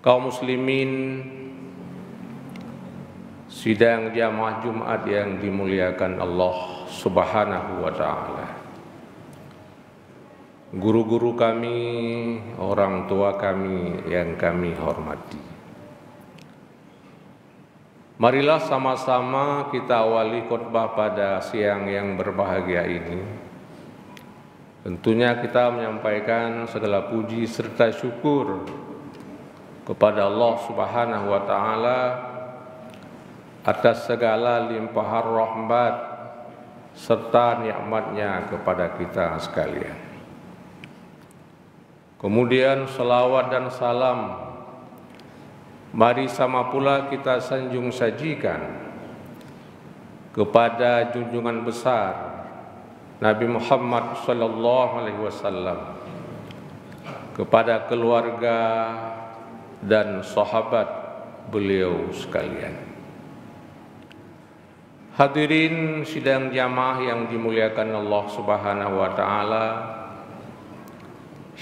kaum muslimin, sidang jamaah Jumat yang dimuliakan Allah Subhanahu wa taala. Guru-guru kami, orang tua kami yang kami hormati. Marilah sama-sama kita awali khutbah pada siang yang berbahagia ini. Tentunya kita menyampaikan segala puji serta syukur kepada Allah Subhanahu wa taala atas segala limpahan rahmat serta nikmat-Nya kepada kita sekalian. Kemudian salawat dan salam mari sama pula kita sanjung sajikan kepada junjungan besar Nabi Muhammad sallallahu alaihi wasallam, kepada keluarga dan sahabat beliau sekalian. Hadirin sidang jamaah yang dimuliakan Allah Subhanahu wa taala,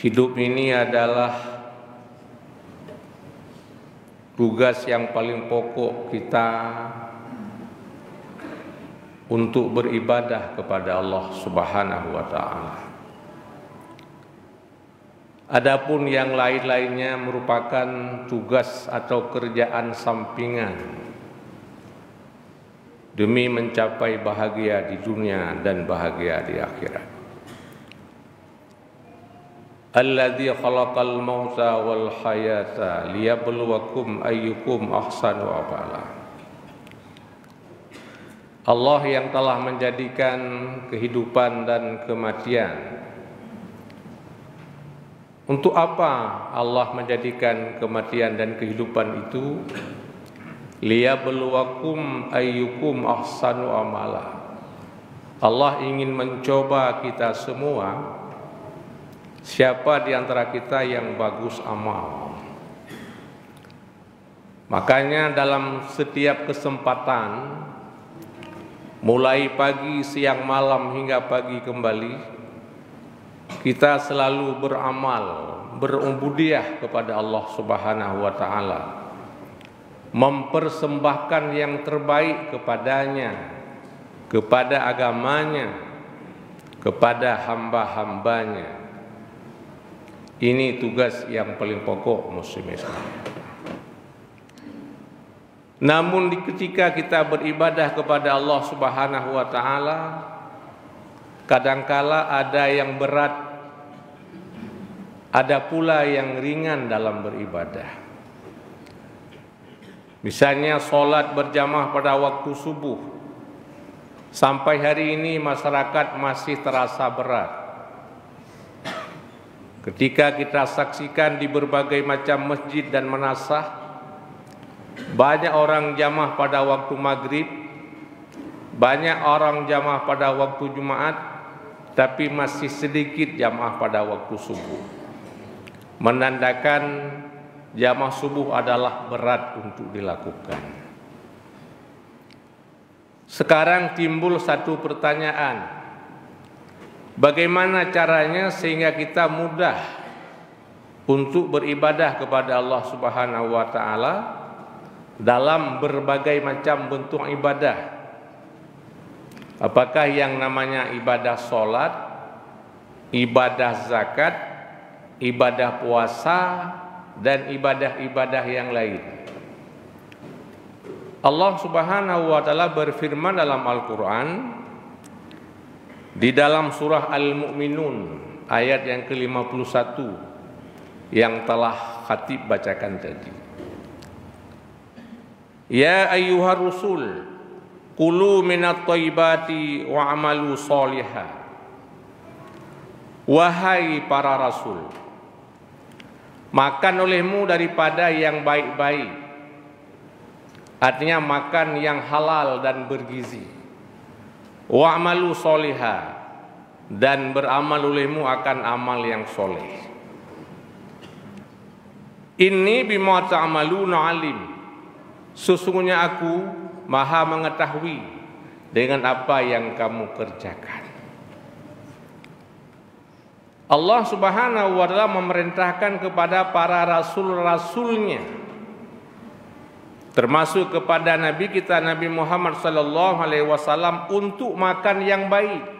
hidup ini adalah tugas yang paling pokok kita untuk beribadah kepada Allah Subhanahu wa taala. Adapun yang lain-lainnya merupakan tugas atau kerjaan sampingan demi mencapai bahagia di dunia dan bahagia di akhirat. Alladzi khalaqal mauta wal hayata liyabluwakum ayyukum ahsanu amala. Allah yang telah menjadikan kehidupan dan kematian. Untuk apa Allah menjadikan kematian dan kehidupan itu? Liyabluwakum ayyukum ahsanu amala. Allah ingin mencoba kita semua, siapa di antara kita yang bagus amal. Makanya dalam setiap kesempatan, mulai pagi, siang, malam hingga pagi kembali, kita selalu beramal, berubudiah kepada Allah Subhanahu wa taala, mempersembahkan yang terbaik kepadanya, kepada agamanya, kepada hamba-hambanya. Ini tugas yang paling pokok muslim Islam. Namun ketika kita beribadah kepada Allah Subhanahu wa taala, kadangkala ada yang berat, ada pula yang ringan dalam beribadah. Misalnya sholat berjamaah pada waktu subuh, sampai hari ini masyarakat masih terasa berat. Ketika kita saksikan di berbagai macam masjid dan manasah, banyak orang jamaah pada waktu maghrib, banyak orang jamaah pada waktu Jumat, tapi masih sedikit jamaah pada waktu subuh. Menandakan jamaah subuh adalah berat untuk dilakukan. Sekarang timbul satu pertanyaan, bagaimana caranya sehingga kita mudah untuk beribadah kepada Allah Subhanahu wa taala dalam berbagai macam bentuk ibadah? Apakah yang namanya ibadah sholat, ibadah zakat, ibadah puasa, dan ibadah-ibadah yang lain? Allah Subhanahu wa taala berfirman dalam Al-Qur'an di dalam surah Al-Mu'minun ayat yang ke-51 yang telah khatib bacakan tadi. Ya ayyuhar rusul kulu minat thayyibati wa amalu sholiha. Wahai para rasul, makan olehmu daripada yang baik-baik, artinya makan yang halal dan bergizi. Wa'malu sholiha, dan beramal olehmu akan amal yang soleh. Inni bima ta'maluna alim, sesungguhnya aku maha mengetahui dengan apa yang kamu kerjakan. Allah Subhanahu wa Ta'ala memerintahkan kepada para rasul-rasulnya, termasuk kepada Nabi kita Nabi Muhammad sallallahu alaihi wasallam, untuk makan yang baik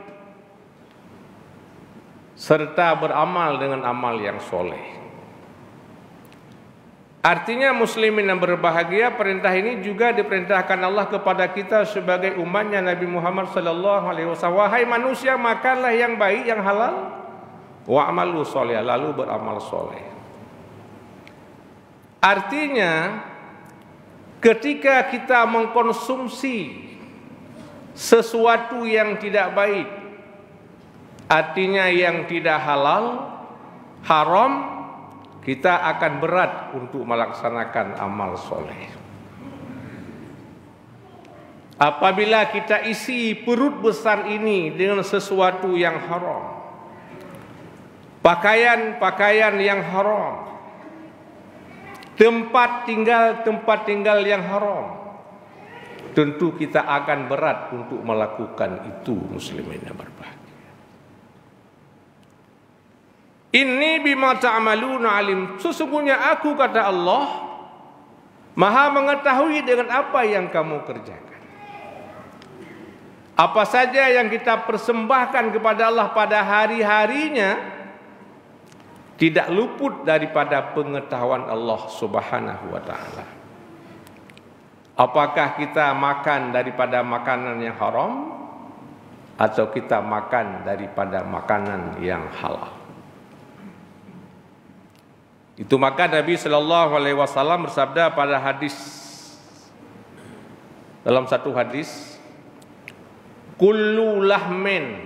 serta beramal dengan amal yang soleh. Artinya muslimin yang berbahagia, perintah ini juga diperintahkan Allah kepada kita sebagai umatnya Nabi Muhammad sallallahu alaihi wasallam. Wahai manusia, makanlah yang baik, yang halal, wa'malu sholih, lalu beramal soleh. Artinya ketika kita mengkonsumsi sesuatu yang tidak baik, artinya yang tidak halal, haram, kita akan berat untuk melaksanakan amal soleh. Apabila kita isi perut besar ini dengan sesuatu yang haram, pakaian-pakaian yang haram, tempat tinggal yang haram, tentu kita akan berat untuk melakukan itu, muslimin yang berbahagia. Inni bima ta'maluna alim. Sesungguhnya aku, kata Allah, Maha mengetahui dengan apa yang kamu kerjakan. Apa saja yang kita persembahkan kepada Allah pada hari-harinya tidak luput daripada pengetahuan Allah Subhanahu wa Ta'ala. Apakah kita makan daripada makanan yang haram atau kita makan daripada makanan yang halal? Itu maka Nabi Shallallahu Alaihi Wasallam bersabda pada hadis, dalam satu hadis, kullu lahmin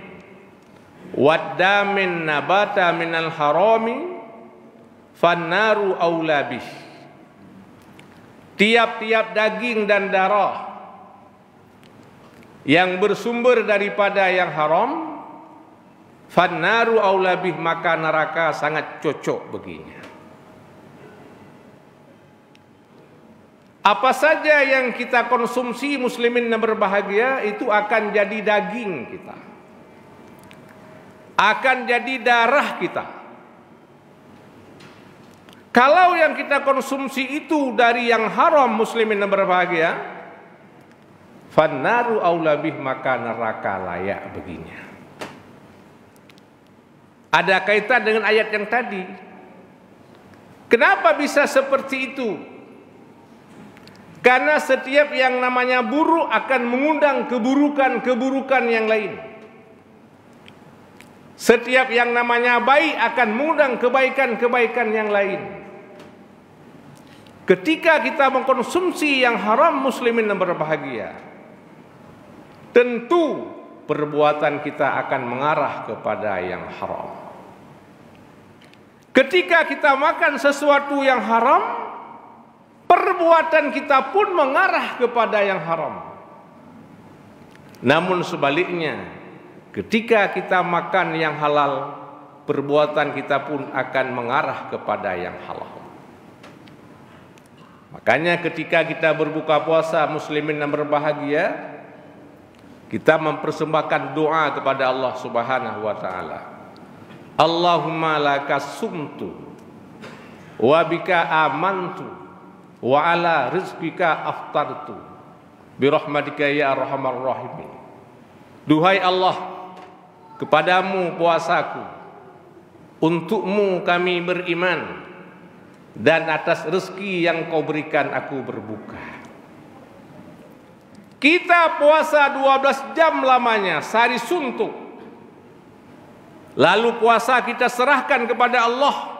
waddamin nabata minal harami fannaru aulabih. Tiap-tiap daging dan darah yang bersumber daripada yang haram, fannaru aulabih, maka neraka sangat cocok baginya. Apa saja yang kita konsumsi, muslimin yang berbahagia, itu akan jadi daging kita, akan jadi darah kita. Kalau yang kita konsumsi itu dari yang haram, muslimin yang berbahagia, fannaru aulabih, maka neraka layak baginya. Ada kaitan dengan ayat yang tadi. Kenapa bisa seperti itu? Karena setiap yang namanya buruk akan mengundang keburukan-keburukan yang lain. Setiap yang namanya baik akan mengundang kebaikan-kebaikan yang lain. Ketika kita mengkonsumsi yang haram, muslimin yang berbahagia, tentu perbuatan kita akan mengarah kepada yang haram. Ketika kita makan sesuatu yang haram, perbuatan kita pun mengarah kepada yang haram. Namun sebaliknya, ketika kita makan yang halal, perbuatan kita pun akan mengarah kepada yang halal. Makanya ketika kita berbuka puasa, muslimin yang berbahagia, kita mempersembahkan doa kepada Allah Subhanahu wa Ta'ala. Allahumma laka sumtu wa bika amantu wa ala rizqika aftartu birahmatika ya arhamar rahimin. Duhai Allah, kepadamu puasaku, untukmu kami beriman, dan atas rezeki yang kau berikan aku berbuka. Kita puasa 12 jam lamanya, sehari suntuk. Lalu puasa kita serahkan kepada Allah,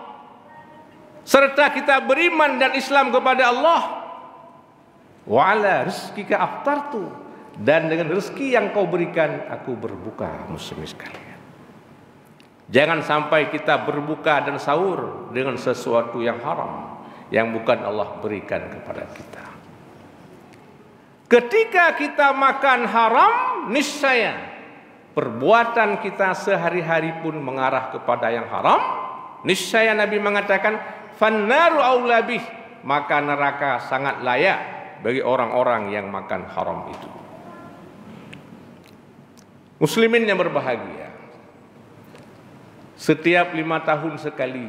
serta kita beriman dan Islam kepada Allah. Wa ala rizqika aftartu, dan dengan rezeki yang kau berikan aku berbuka, muslimin sekalian. Jangan sampai kita berbuka dan sahur dengan sesuatu yang haram yang bukan Allah berikan kepada kita. Ketika kita makan haram, niscaya perbuatan kita sehari-hari pun mengarah kepada yang haram. Niscaya Nabi mengatakan, fannaru aulabih, maka neraka sangat layak bagi orang-orang yang makan haram itu. Muslimin yang berbahagia, setiap 5 tahun sekali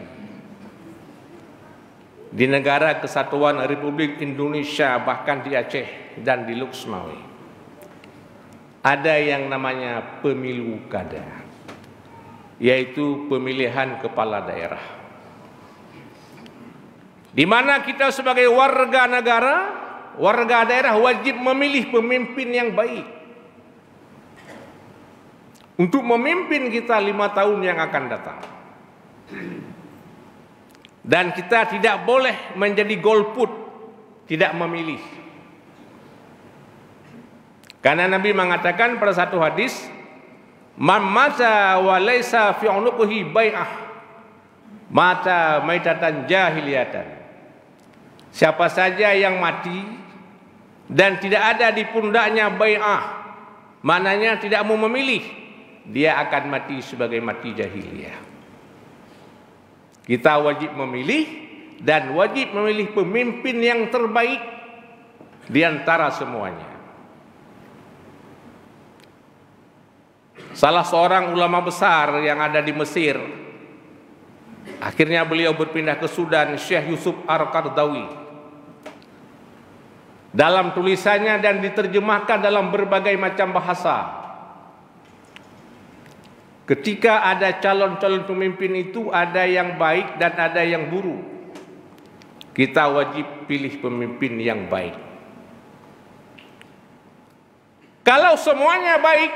di negara Kesatuan Republik Indonesia, bahkan di Aceh dan di Luxmawi, ada yang namanya pemilu kada, yaitu pemilihan kepala daerah, di mana kita sebagai warga negara, warga daerah wajib memilih pemimpin yang baik untuk memimpin kita 5 tahun yang akan datang. Dan kita tidak boleh menjadi golput, tidak memilih. Karena Nabi mengatakan pada satu hadis, "Man mata wa laisa fi unuqihi bai'ah, mata maitatan jahiliyatan." Siapa saja yang mati dan tidak ada di pundaknya bai'ah, maknanya tidak mau memilih, dia akan mati sebagai mati jahiliyah. Kita wajib memilih dan wajib memilih pemimpin yang terbaik di antara semuanya. Salah seorang ulama besar yang ada di Mesir, akhirnya beliau berpindah ke Sudan, Syekh Yusuf Al-Qaradawi, dalam tulisannya dan diterjemahkan dalam berbagai macam bahasa, ketika ada calon-calon pemimpin itu ada yang baik dan ada yang buruk. Kita wajib pilih pemimpin yang baik. Kalau semuanya baik,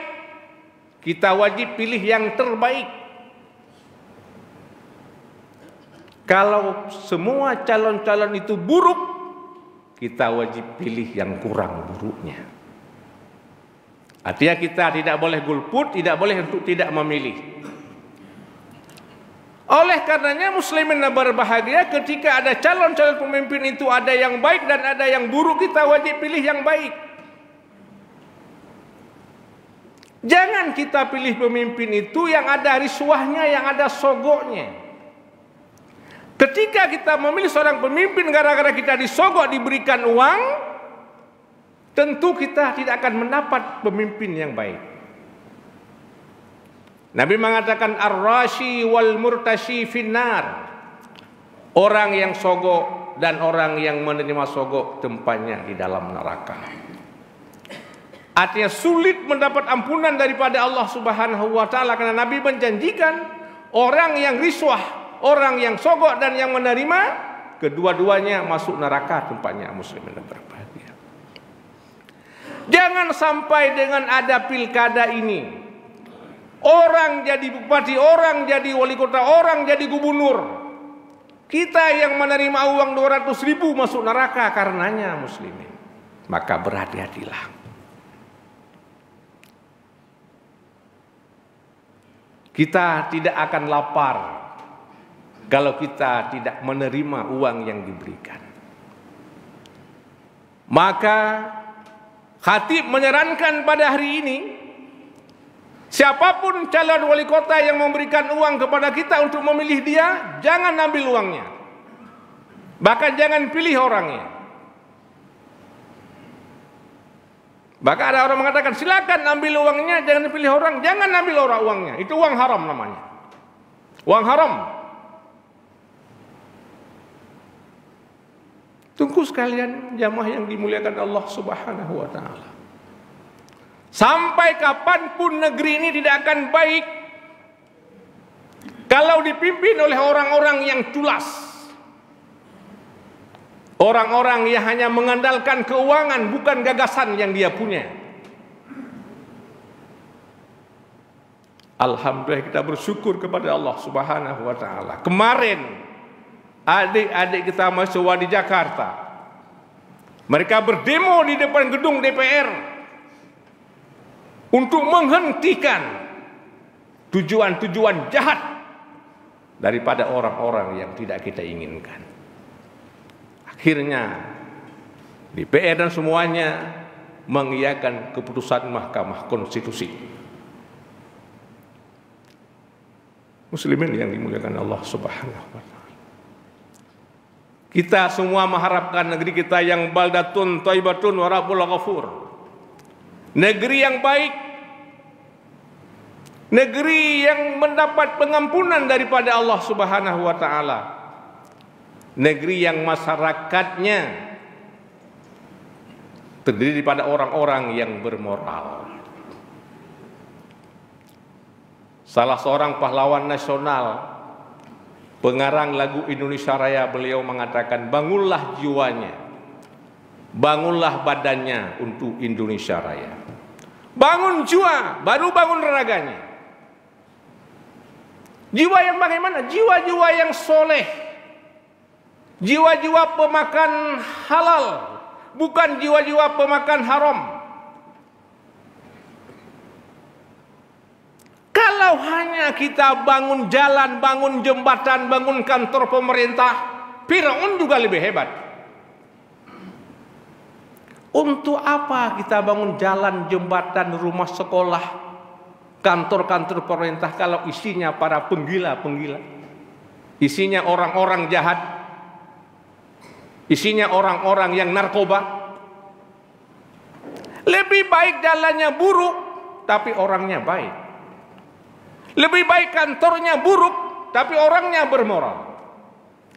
kita wajib pilih yang terbaik. Kalau semua calon-calon itu buruk, kita wajib pilih yang kurang buruknya. Artinya kita tidak boleh golput, tidak boleh untuk tidak memilih. Oleh karenanya muslimin berbahagia ketika ada calon-calon pemimpin itu ada yang baik dan ada yang buruk, kita wajib pilih yang baik. Jangan kita pilih pemimpin itu yang ada riswahnya, yang ada sogoknya. Ketika kita memilih seorang pemimpin gara-gara kita disogok, diberikan uang, tentu kita tidak akan mendapat pemimpin yang baik. Nabi mengatakan ar-rashi wal murtashi finnar. Orang yang sogok dan orang yang menerima sogok tempatnya di dalam neraka. Artinya sulit mendapat ampunan daripada Allah Subhanahu wa taala, karena Nabi menjanjikan orang yang riswah, orang yang sogok dan yang menerima, kedua-duanya masuk neraka tempatnya. Muslimin dan berbahagia. Jangan sampai dengan ada pilkada ini, orang jadi bupati, orang jadi wali kota, orang jadi gubernur, kita yang menerima uang 200.000 masuk neraka karenanya. Muslimin, maka berhati-hatilah. Kita tidak akan lapar kalau kita tidak menerima uang yang diberikan. Maka khatib menyarankan pada hari ini, siapapun calon wali kota yang memberikan uang kepada kita untuk memilih dia, jangan ambil uangnya. Bahkan jangan pilih orangnya. Bahkan ada orang mengatakan silakan ambil uangnya, jangan pilih orang, jangan ambil orang uangnya. Itu uang haram namanya. Uang haram. Tunggu sekalian jamaah yang dimuliakan Allah Subhanahu wa taala. Sampai kapanpun negeri ini tidak akan baik kalau dipimpin oleh orang-orang yang culas. Orang-orang yang hanya mengandalkan keuangan, bukan gagasan yang dia punya. Alhamdulillah kita bersyukur kepada Allah Subhanahu wa taala. Kemarin adik-adik kita mahasiswa di Jakarta, mereka berdemo di depan gedung DPR untuk menghentikan tujuan-tujuan jahat daripada orang-orang yang tidak kita inginkan. Akhirnya DPR dan semuanya mengiyakan keputusan Mahkamah Konstitusi. Muslimin yang dimuliakan Allah Subhanahu wa taala. Kita semua mengharapkan negeri kita yang baldatun thayyibatun wa rabbul ghafur. Negeri yang baik, negeri yang mendapat pengampunan daripada Allah Subhanahu wa taala, negeri yang masyarakatnya terdiri pada orang-orang yang bermoral. Salah seorang pahlawan nasional, pengarang lagu Indonesia Raya, beliau mengatakan, bangunlah jiwanya, bangunlah badannya untuk Indonesia Raya. Bangun jiwa, baru bangun raganya. Jiwa yang bagaimana? Jiwa-jiwa yang soleh, jiwa-jiwa pemakan halal, bukan jiwa-jiwa pemakan haram. Kalau hanya kita bangun jalan, bangun jembatan, bangun kantor pemerintah, Firaun juga lebih hebat. Untuk apa kita bangun jalan, jembatan, rumah sekolah, kantor-kantor pemerintah kalau isinya para penggila-penggila, isinya orang-orang jahat, isinya orang-orang yang narkoba? Lebih baik jalannya buruk tapi orangnya baik. Lebih baik kantornya buruk tapi orangnya bermoral.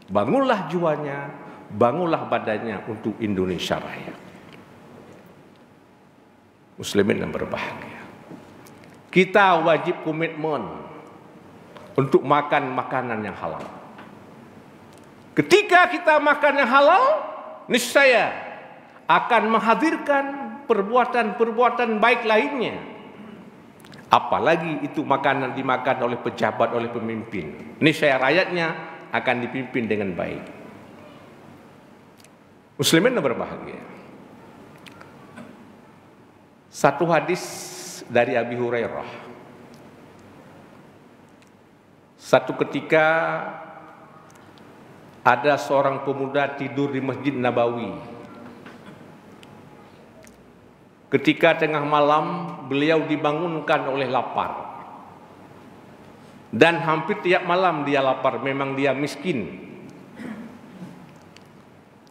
Bangunlah jiwanya, bangunlah badannya untuk Indonesia Raya. Muslimin yang berbahagia, kita wajib komitmen untuk makan makanan yang halal. Ketika kita makan yang halal, niscaya akan menghadirkan perbuatan-perbuatan baik lainnya. Apalagi itu makanan dimakan oleh pejabat, oleh pemimpin, niscaya rakyatnya akan dipimpin dengan baik. Muslimin yang berbahagia, satu hadis dari Abi Hurairah. Satu ketika ada seorang pemuda tidur di Masjid Nabawi. Ketika tengah malam beliau dibangunkan oleh lapar. Dan hampir tiap malam dia lapar, memang dia miskin.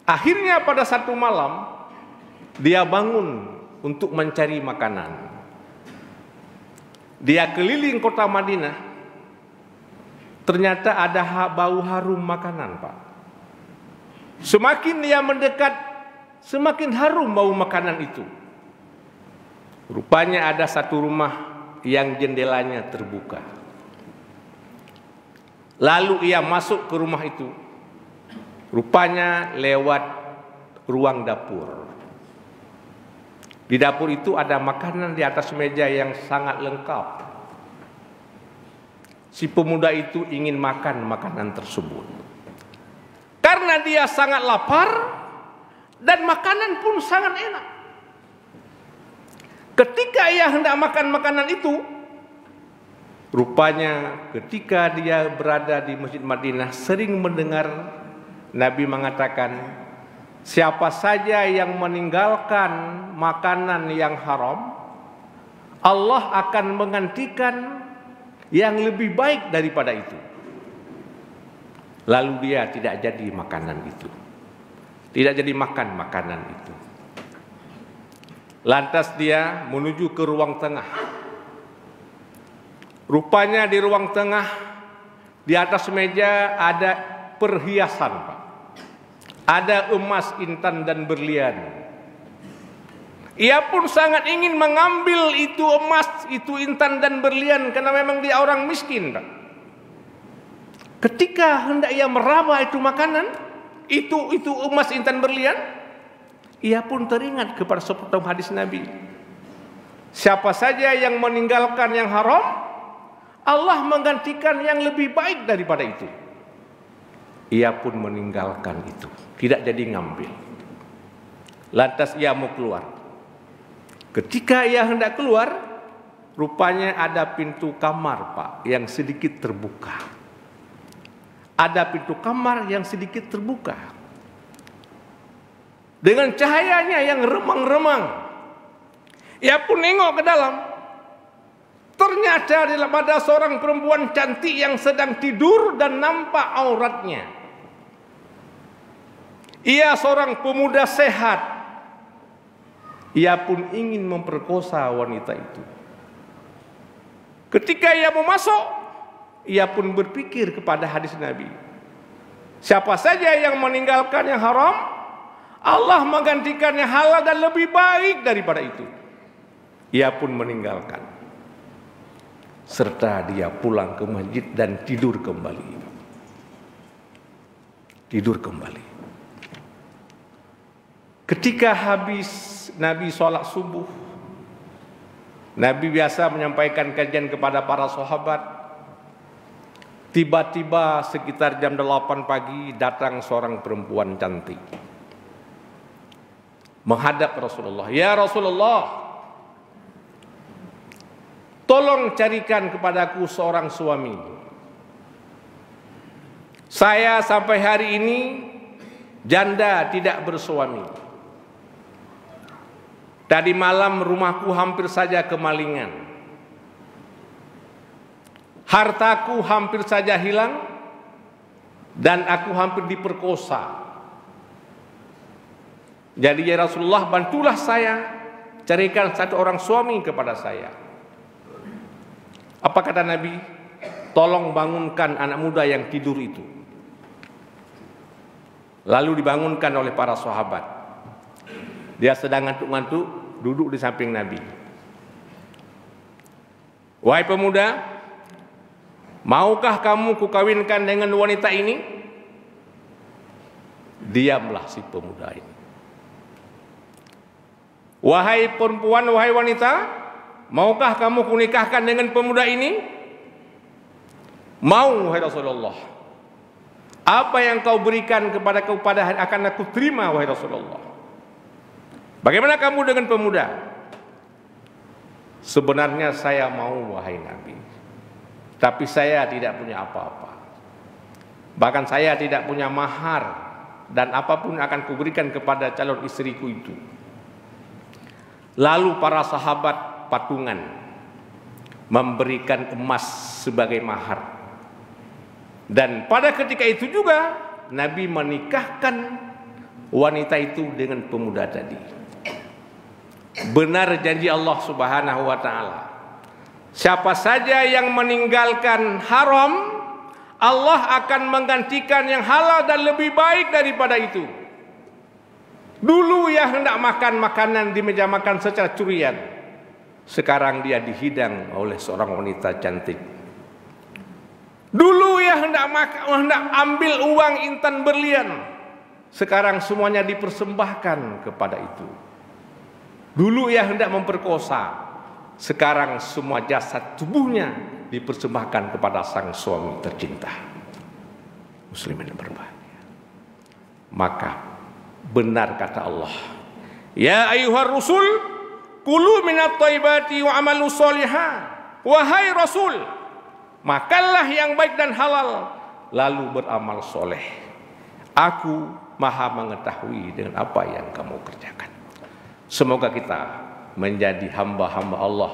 Akhirnya pada satu malam dia bangun untuk mencari makanan. Dia keliling kota Madinah. Ternyata ada bau harum makanan, Pak. Semakin dia mendekat, semakin harum bau makanan itu. Rupanya ada satu rumah yang jendelanya terbuka. Lalu ia masuk ke rumah itu. Rupanya lewat ruang dapur. Di dapur itu ada makanan di atas meja yang sangat lengkap. Si pemuda itu ingin makan makanan tersebut. Karena dia sangat lapar dan makanan pun sangat enak. Ketika ia hendak makan makanan itu, rupanya ketika dia berada di Masjid Madinah sering mendengar Nabi mengatakan, siapa saja yang meninggalkan makanan yang haram, Allah akan menggantikan yang lebih baik daripada itu. Lalu dia tidak jadi makanan itu, tidak jadi makan makanan itu. Lantas dia menuju ke ruang tengah. Rupanya di ruang tengah, di atas meja ada perhiasan, Pak. Ada emas, intan dan berlian. Ia pun sangat ingin mengambil itu emas, itu intan dan berlian, karena memang dia orang miskin, Pak. Ketika hendak ia meraba itu makanan, itu emas, intan, berlian, ia pun teringat kepada sepotong hadis Nabi. Siapa saja yang meninggalkan yang haram, Allah menggantikan yang lebih baik daripada itu. Ia pun meninggalkan itu, tidak jadi ngambil. Lantas ia mau keluar. Ketika ia hendak keluar, rupanya ada pintu kamar, Pak, yang sedikit terbuka. Ada pintu kamar yang sedikit terbuka. Dengan cahayanya yang remang-remang, ia pun nengok ke dalam. Ternyata ada seorang perempuan cantik yang sedang tidur dan nampak auratnya. Ia seorang pemuda sehat. Ia pun ingin memperkosa wanita itu. Ketika ia mau masuk, ia pun berpikir kepada hadis Nabi. Siapa saja yang meninggalkan yang haram, Allah menggantikan yang halal dan lebih baik daripada itu. Ia pun meninggalkan. Serta dia pulang ke masjid dan tidur kembali. Tidur kembali. Ketika habis Nabi sholat subuh, Nabi biasa menyampaikan kajian kepada para sahabat. Tiba-tiba sekitar jam 8 pagi datang seorang perempuan cantik menghadap Rasulullah. Ya Rasulullah, tolong carikan kepadaku seorang suami. Saya sampai hari ini janda, tidak bersuami. Tadi malam rumahku hampir saja kemalingan. Hartaku hampir saja hilang dan aku hampir diperkosa. Jadi ya Rasulullah, bantulah saya, carikan satu orang suami kepada saya. Apa kata Nabi? Tolong bangunkan anak muda yang tidur itu. Lalu dibangunkan oleh para sahabat. Dia sedang ngantuk-ngantuk, duduk di samping Nabi. Wahai pemuda, maukah kamu kukawinkan dengan wanita ini? Diamlah si pemuda ini. Wahai perempuan, wahai wanita, maukah kamu kunikahkan dengan pemuda ini? Mau, wahai Rasulullah. Apa yang kau berikan kepada akan aku terima, wahai Rasulullah. Bagaimana kamu dengan pemuda? Sebenarnya saya mau, wahai Nabi, tapi saya tidak punya apa-apa. Bahkan saya tidak punya mahar, dan apapun akan kuberikan kepada calon istriku itu. Lalu para sahabat patungan memberikan emas sebagai mahar. Dan pada ketika itu juga Nabi menikahkan wanita itu dengan pemuda tadi. Benar janji Allah Subhanahu wa taala. Siapa saja yang meninggalkan haram, Allah akan menggantikan yang halal dan lebih baik daripada itu. Dulu ia hendak makan makanan di meja makan secara curian. Sekarang dia dihidang oleh seorang wanita cantik. Dulu ia hendak ambil uang intan berlian. Sekarang semuanya dipersembahkan kepada itu. Dulu ia hendak memperkosa. Sekarang semua jasad tubuhnya dipersembahkan kepada sang suami tercinta. Muslimin yang berbahagia. Maka benar kata Allah, ya ayyuhar rusul, kulu minat thayyibati wa amalu sholihan. Wahai Rasul, makanlah yang baik dan halal, lalu beramal soleh. Aku maha mengetahui dengan apa yang kamu kerjakan. Semoga kita menjadi hamba-hamba Allah,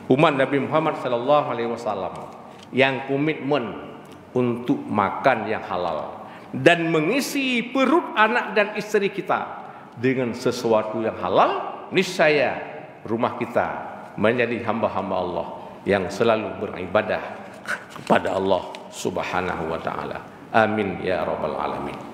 umat Nabi Muhammad SAW, yang komitmen untuk makan yang halal dan mengisi perut anak dan istri kita dengan sesuatu yang halal. Niscaya rumah kita menjadi hamba-hamba Allah yang selalu beribadah kepada Allah Subhanahu wa taala. Amin ya rabbal alamin.